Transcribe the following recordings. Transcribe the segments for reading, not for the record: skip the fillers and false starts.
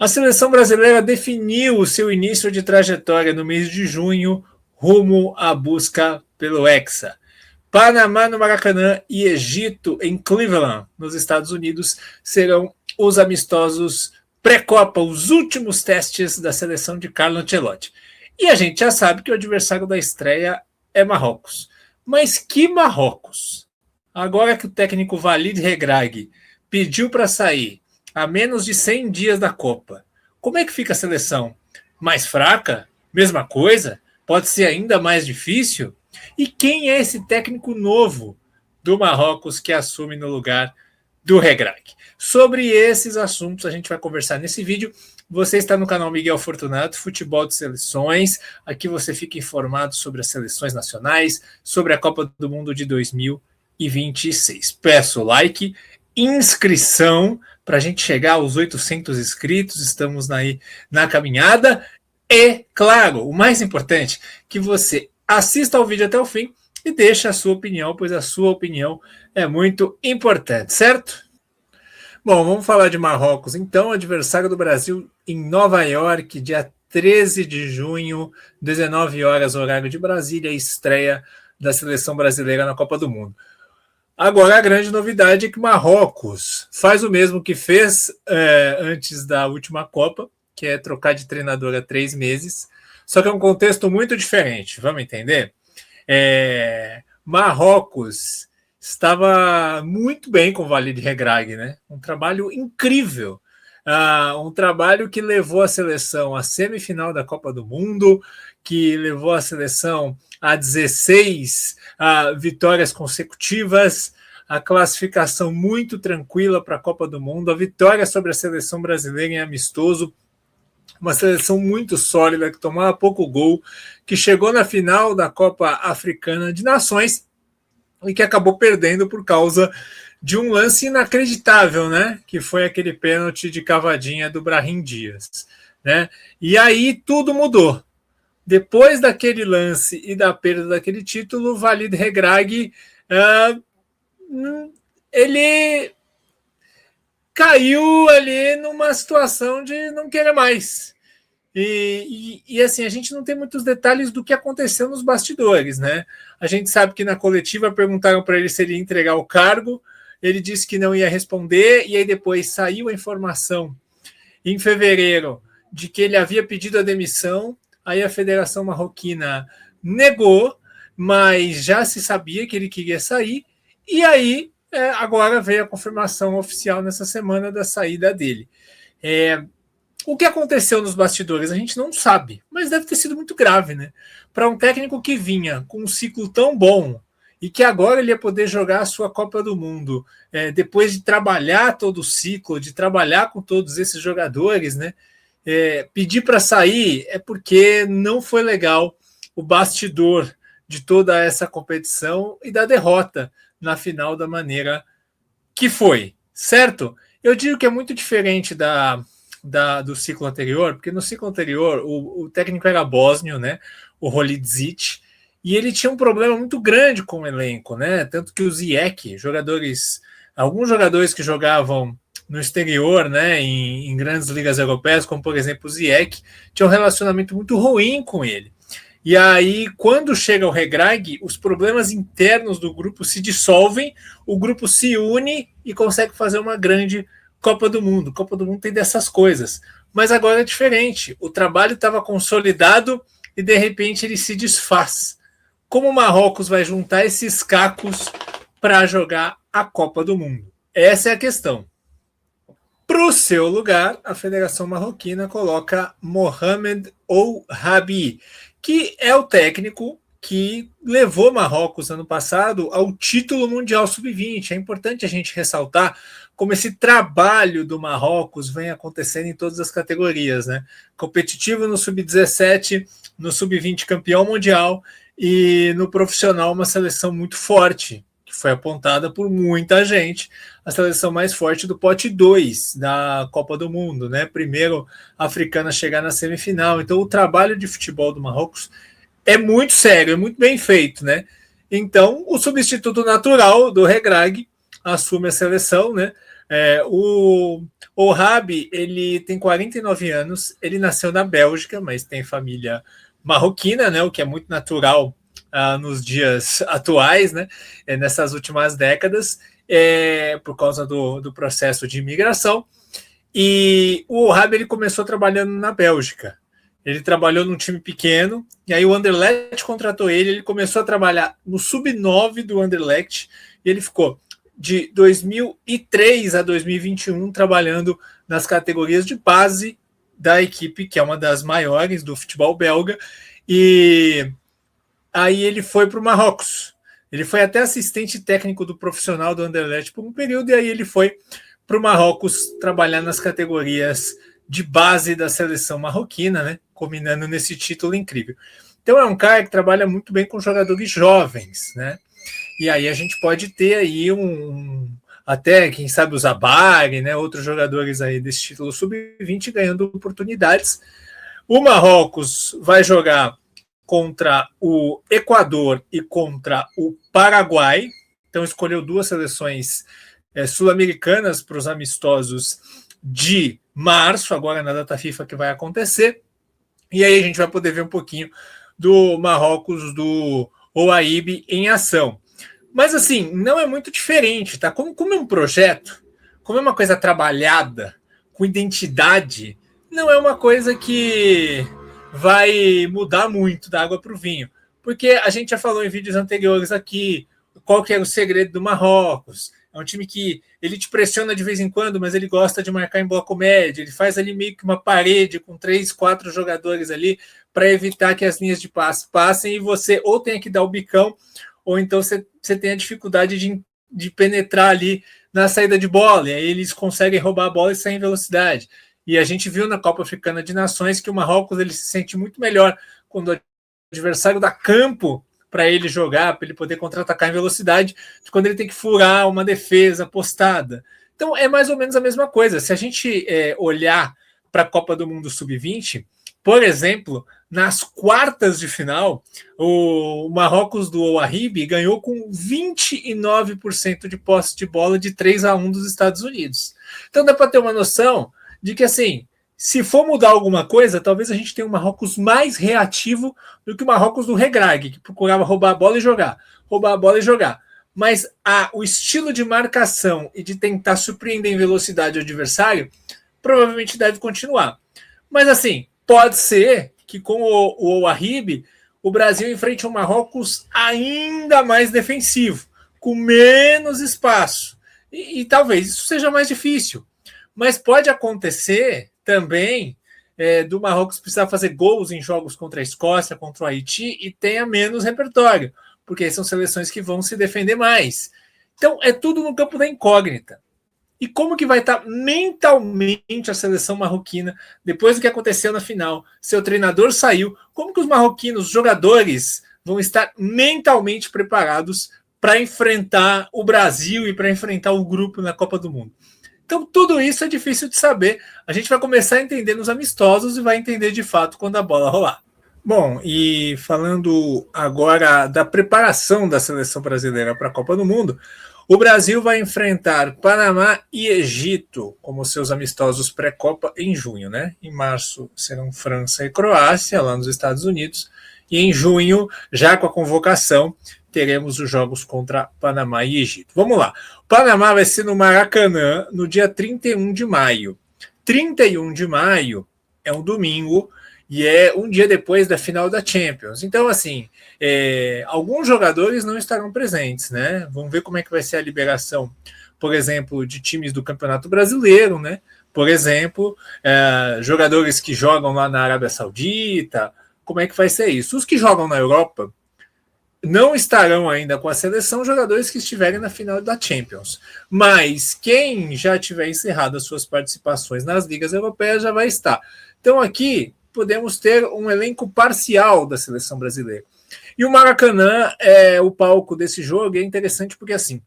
A seleção brasileira definiu o seu início de trajetória no mês de junho, rumo à busca pelo Hexa. Panamá no Maracanã e Egito em Cleveland, nos Estados Unidos, serão os amistosos pré-copa, os últimos testes da seleção de Carlo Ancelotti. E a gente já sabe que o adversário da estreia é Marrocos. Mas que Marrocos? Agora que o técnico Walid Regragui pediu para sair a menos de 100 dias da Copa, como é que fica a seleção? Mais fraca? Mesma coisa? Pode ser ainda mais difícil? E quem é esse técnico novo do Marrocos que assume no lugar do Regragui? Sobre esses assuntos a gente vai conversar nesse vídeo. Você está no canal Miguel Fortunato, Futebol de Seleções. Aqui você fica informado sobre as seleções nacionais, sobre a Copa do Mundo de 2026. Peço like, inscrição para a gente chegar aos 800 inscritos. Estamos aí na caminhada. E, claro, o mais importante, que você assista ao vídeo até o fim e deixe a sua opinião, pois a sua opinião é muito importante, certo? Bom, vamos falar de Marrocos. Então, adversário do Brasil em Nova York, dia 13 de junho, 19 horas, horário de Brasília, estreia da seleção brasileira na Copa do Mundo. Agora, a grande novidade é que Marrocos faz o mesmo que fez antes da última Copa, que é trocar de treinador há 3 meses, só que é um contexto muito diferente, vamos entender? Marrocos estava muito bem com o Walid Regragui, né? Um trabalho incrível, um trabalho que levou a seleção à semifinal da Copa do Mundo, que levou a seleção a 16 vitórias consecutivas, a classificação muito tranquila para a Copa do Mundo, a vitória sobre a seleção brasileira em amistoso, uma seleção muito sólida, que tomava pouco gol, que chegou na final da Copa Africana de Nações e que acabou perdendo por causa de um lance inacreditável, né? Que foi aquele pênalti de cavadinha do Brahim Dias, né? E aí tudo mudou. Depois daquele lance e da perda daquele título, o Walid Regragui ele caiu ali numa situação de não querer mais. E assim, a gente não tem muitos detalhes do que aconteceu nos bastidores, né? A gente sabe que na coletiva perguntaram para ele se ele ia entregar o cargo, ele disse que não ia responder, e aí depois saiu a informação em fevereiro de que ele havia pedido a demissão, aí a Federação Marroquina negou, mas já se sabia que ele queria sair, e aí agora veio a confirmação oficial nessa semana da saída dele. O que aconteceu nos bastidores a gente não sabe, mas deve ter sido muito grave, né? Para um técnico que vinha com um ciclo tão bom e que agora ele ia poder jogar a sua Copa do Mundo, depois de trabalhar todo o ciclo, de trabalhar com todos esses jogadores, né? Pedir para sair é porque não foi legal o bastidor de toda essa competição e da derrota na final da maneira que foi, certo? Eu digo que é muito diferente do ciclo anterior, porque no ciclo anterior o técnico era bósnio, né? O Holidzic, e ele tinha um problema muito grande com o elenco, né? Tanto que o Ziyech, alguns jogadores que jogavam no exterior, né, em grandes ligas europeias, como por exemplo o Ziyech, tinham um relacionamento muito ruim com ele. E aí, quando chega o Regragui, os problemas internos do grupo se dissolvem, o grupo se une e consegue fazer uma grande Copa do Mundo. Copa do Mundo tem dessas coisas. Mas agora é diferente. O trabalho estava consolidado e, de repente, ele se desfaz. Como o Marrocos vai juntar esses cacos para jogar a Copa do Mundo? Essa é a questão. Para o seu lugar, a Federação Marroquina coloca Mohamed Ouhabi, que é o técnico que levou Marrocos ano passado ao título mundial sub-20. É importante a gente ressaltar como esse trabalho do Marrocos vem acontecendo em todas as categorias, né? Competitivo no sub-17, no sub-20 campeão mundial e no profissional uma seleção muito forte, que foi apontada por muita gente, a seleção mais forte do pote 2 da Copa do Mundo, né? Primeiro africana a chegar na semifinal. Então o trabalho de futebol do Marrocos é muito sério, é muito bem feito, né? Então o substituto natural do Regragui assume a seleção, né? O Rabi, ele tem 49 anos, ele nasceu na Bélgica, mas tem família marroquina, né, o que é muito natural nos dias atuais, né, nessas últimas décadas, por causa do processo de imigração. E o Rabi, ele começou trabalhando na Bélgica. Ele trabalhou num time pequeno, e aí o Anderlecht contratou ele, ele começou a trabalhar no sub-9 do Anderlecht, e ele ficou de 2003 a 2021 trabalhando nas categorias de base da equipe, que é uma das maiores do futebol belga, e aí ele foi para o Marrocos. Ele foi até assistente técnico do profissional do Anderlecht por um período, e aí ele foi para o Marrocos trabalhar nas categorias de base da seleção marroquina, né? Combinando nesse título incrível. Então é um cara que trabalha muito bem com jogadores jovens, né? E aí a gente pode ter aí até, quem sabe, o Zabari, né? Outros jogadores aí desse título sub-20 ganhando oportunidades. O Marrocos vai jogar contra o Equador e contra o Paraguai. Então escolheu duas seleções sul-americanas para os amistosos de março, agora na data FIFA que vai acontecer. E aí a gente vai poder ver um pouquinho do Marrocos, do Ouahibi em ação. Mas assim, não é muito diferente, tá? Como é um projeto, como é uma coisa trabalhada, com identidade, não é uma coisa que vai mudar muito da água para o vinho. Porque a gente já falou em vídeos anteriores aqui qual que era o segredo do Marrocos. É um time que ele te pressiona de vez em quando, mas ele gosta de marcar em bloco médio. Ele faz ali meio que uma parede com 3, 4 jogadores ali para evitar que as linhas de passe passem e você ou tenha que dar o bicão, ou então você tem a dificuldade de penetrar ali na saída de bola. E aí eles conseguem roubar a bola e sair em velocidade. E a gente viu na Copa Africana de Nações que o Marrocos ele se sente muito melhor quando o adversário dá campo para ele jogar, para ele poder contra-atacar em velocidade, quando ele tem que furar uma defesa postada. Então é mais ou menos a mesma coisa. Se a gente olhar para a Copa do Mundo Sub-20, por exemplo, nas quartas de final, o Marrocos do Ouahibi ganhou com 29% de posse de bola de 3-1 dos Estados Unidos. Então dá para ter uma noção de que, assim, se for mudar alguma coisa, talvez a gente tenha um Marrocos mais reativo do que o Marrocos do Regrag, que procurava roubar a bola e jogar. Roubar a bola e jogar. Mas o estilo de marcação e de tentar surpreender em velocidade o adversário provavelmente deve continuar. Mas, assim, pode ser que com o Ouahibi o Brasil enfrente um Marrocos ainda mais defensivo, com menos espaço. E talvez isso seja mais difícil. Mas pode acontecer também do Marrocos precisar fazer gols em jogos contra a Escócia, contra o Haiti e tenha menos repertório, porque são seleções que vão se defender mais. Então é tudo no campo da incógnita. E como que vai estar mentalmente a seleção marroquina depois do que aconteceu na final? Seu treinador saiu. Como que os marroquinos, os jogadores, vão estar mentalmente preparados para enfrentar o Brasil e para enfrentar o grupo na Copa do Mundo? Então, tudo isso é difícil de saber. A gente vai começar a entender nos amistosos e vai entender de fato quando a bola rolar. Bom, e falando agora da preparação da seleção brasileira para a Copa do Mundo, o Brasil vai enfrentar Panamá e Egito como seus amistosos pré-Copa em junho, né? Em março serão França e Croácia, lá nos Estados Unidos, e em junho, já com a convocação, teremos os jogos contra Panamá e Egito. Vamos lá. O Panamá vai ser no Maracanã no dia 31 de maio. 31 de maio é um domingo e é um dia depois da final da Champions. Então, assim, alguns jogadores não estarão presentes, né? Vamos ver como é que vai ser a liberação, por exemplo, de times do Campeonato Brasileiro, né? Por exemplo, jogadores que jogam lá na Arábia Saudita, como é que vai ser isso? Os que jogam na Europa não estarão ainda com a seleção jogadores que estiverem na final da Champions. Mas quem já tiver encerrado as suas participações nas ligas europeias já vai estar. Então aqui podemos ter um elenco parcial da seleção brasileira. E o Maracanã é o palco desse jogo, e é interessante porque assim,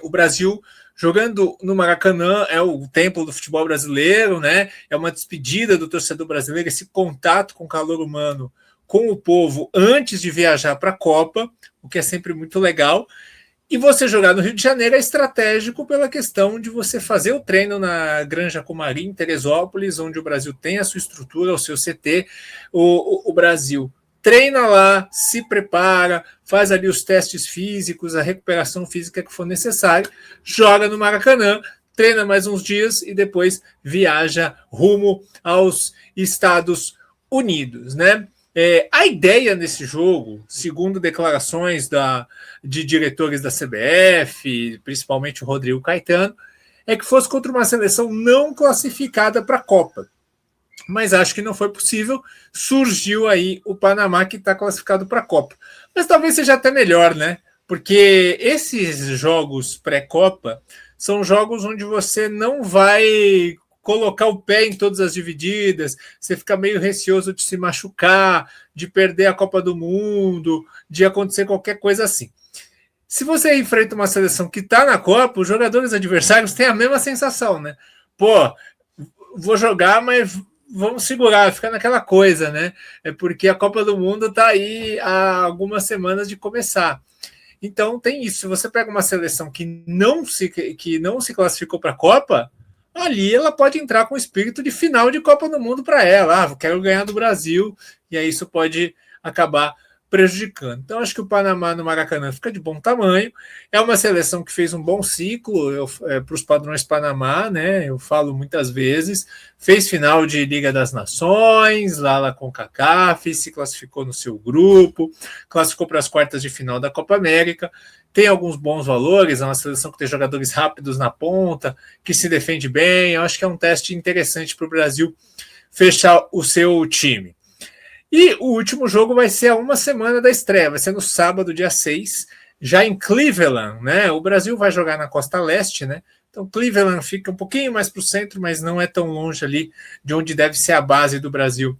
o Brasil jogando no Maracanã é o templo do futebol brasileiro, né? É uma despedida do torcedor brasileiro, esse contato com o calor humano com o povo antes de viajar para a Copa, o que é sempre muito legal. E você jogar no Rio de Janeiro é estratégico pela questão de você fazer o treino na Granja Comari, em Teresópolis, onde o Brasil tem a sua estrutura, o seu CT. O Brasil treina lá, se prepara, faz ali os testes físicos, a recuperação física que for necessária, joga no Maracanã, treina mais uns dias e depois viaja rumo aos Estados Unidos, né? A ideia nesse jogo, segundo declarações de diretores da CBF, principalmente o Rodrigo Caetano, é que fosse contra uma seleção não classificada para a Copa. Mas acho que não foi possível. Surgiu aí o Panamá, que está classificado para a Copa. Mas talvez seja até melhor, né? Porque esses jogos pré-Copa são jogos onde você não vai colocar o pé em todas as divididas, você fica meio receoso de se machucar, de perder a Copa do Mundo, de acontecer qualquer coisa assim. Se você enfrenta uma seleção que está na Copa, os jogadores adversários têm a mesma sensação, né? Pô, vou jogar, mas vamos segurar, fica naquela coisa, né? É porque a Copa do Mundo está aí há algumas semanas de começar. Então tem isso. Se você pega uma seleção que não se classificou para a Copa, ali ela pode entrar com o espírito de final de Copa do Mundo para ela. Quero ganhar do Brasil, e aí isso pode acabar prejudicando. Então, acho que o Panamá no Maracanã fica de bom tamanho. É uma seleção que fez um bom ciclo para os padrões Panamá, né? Eu falo muitas vezes. Fez final de Liga das Nações, lá com CONCACAF, se classificou no seu grupo, classificou para as quartas de final da Copa América. Tem alguns bons valores, é uma seleção que tem jogadores rápidos na ponta, que se defende bem. Eu acho que é um teste interessante para o Brasil fechar o seu time. E o último jogo vai ser a uma semana da estreia, vai ser no sábado, dia 6, já em Cleveland, né? O Brasil vai jogar na costa leste, né? Então Cleveland fica um pouquinho mais para o centro, mas não é tão longe ali de onde deve ser a base do Brasil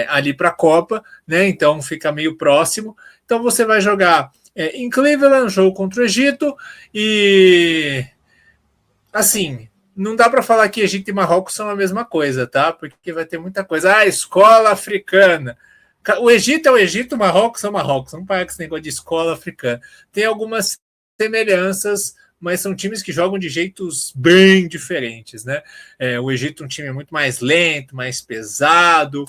ali para a Copa, né? Então fica meio próximo. Então você vai jogar em Cleveland, jogo contra o Egito, e assim, não dá para falar que Egito e Marrocos são a mesma coisa, tá? Porque vai ter muita coisa. Escola africana. O Egito é o Egito, o Marrocos é o Marrocos. Não parece esse negócio de escola africana. Tem algumas semelhanças, mas são times que jogam de jeitos bem diferentes, né? O Egito é um time muito mais lento, mais pesado,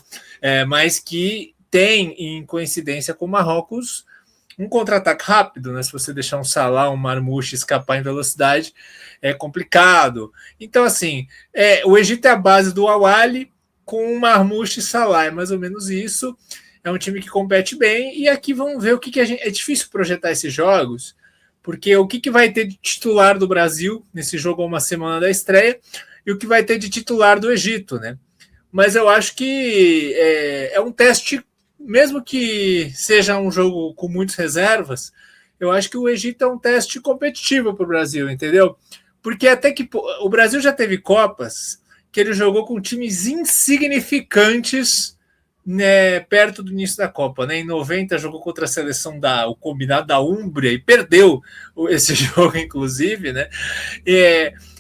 mas que tem, em coincidência com o Marrocos, um contra-ataque rápido, né? Se você deixar um Salah, um Marmouche escapar em velocidade, é complicado. Então, assim, o Egito é a base do Al-Ahly com o Marmouche e Salah, é mais ou menos isso. É um time que compete bem, e aqui vamos ver o que a gente... É difícil projetar esses jogos, porque o que vai ter de titular do Brasil nesse jogo a uma semana da estreia, e o que vai ter de titular do Egito, né? Mas eu acho que é um teste, mesmo que seja um jogo com muitas reservas, eu acho que o Egito é um teste competitivo para o Brasil, entendeu? Porque até que o Brasil já teve Copas que ele jogou com times insignificantes, né, perto do início da Copa, né? Em 90 jogou contra a seleção o combinado da Úmbria e perdeu esse jogo, inclusive, né?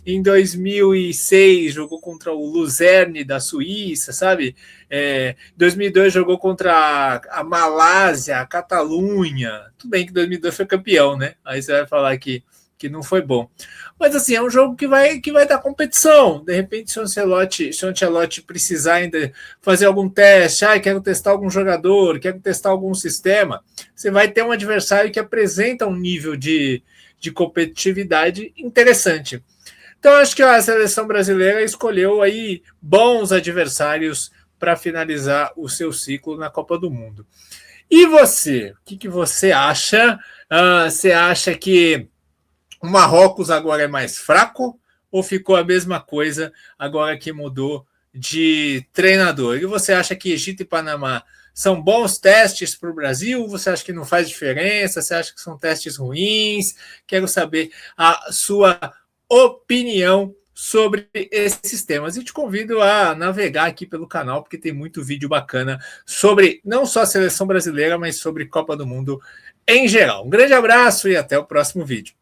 Em 2006 jogou contra o Luzerne da Suíça, sabe? Em 2002 jogou contra a Malásia, a Catalunha. Tudo bem que 2002 foi campeão, né? Aí você vai falar que não foi bom. Mas assim, é um jogo que vai dar competição. De repente, se o Ancelotti precisar ainda fazer algum teste, quero testar algum jogador, quero testar algum sistema, você vai ter um adversário que apresenta um nível de competitividade interessante. Então, acho que a seleção brasileira escolheu aí bons adversários para finalizar o seu ciclo na Copa do Mundo. E você? O que você acha? Você acha que o Marrocos agora é mais fraco ou ficou a mesma coisa agora que mudou de treinador? E você acha que Egito e Panamá são bons testes para o Brasil? Você acha que não faz diferença? Você acha que são testes ruins? Quero saber a sua opinião sobre esses temas. E te convido a navegar aqui pelo canal, porque tem muito vídeo bacana sobre não só a seleção brasileira, mas sobre Copa do Mundo em geral. Um grande abraço e até o próximo vídeo.